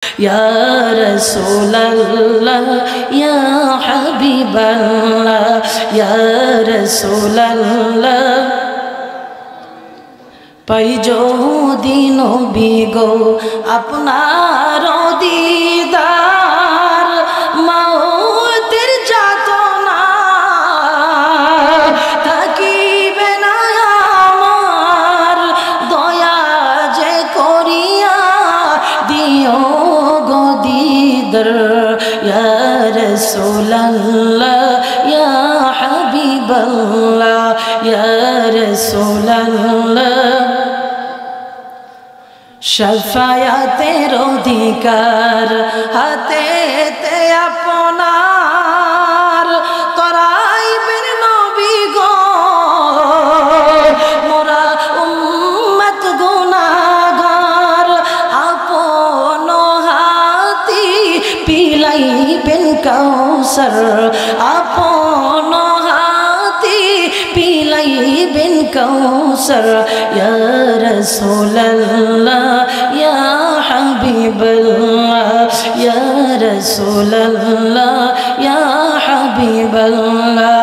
या रसूल अल्लाह या हबीब अल्लाह या रसूल अल्लाह पाई जो दिनो बिगो अपनार दीदार मौतेर जातना থাকিবে না আমার দয়া যে করিয়া দিও গো দিদার ইয়া রাসূলুল্লাহ ইয়া হাবিবাল্লাহ ইয়া রাসূলুল্লাহ शफायतेर अधिकार हाते ते आपनार कराइबेन नबी गो मोरा उम्मत गुनाहगार आपन हाथी पिलाइबेन काउसार आपन पिलाइबेन काउसार या रसूलल्लाह या हबीबल्लाह या रसूलल्लाह या हबीबल्लाह।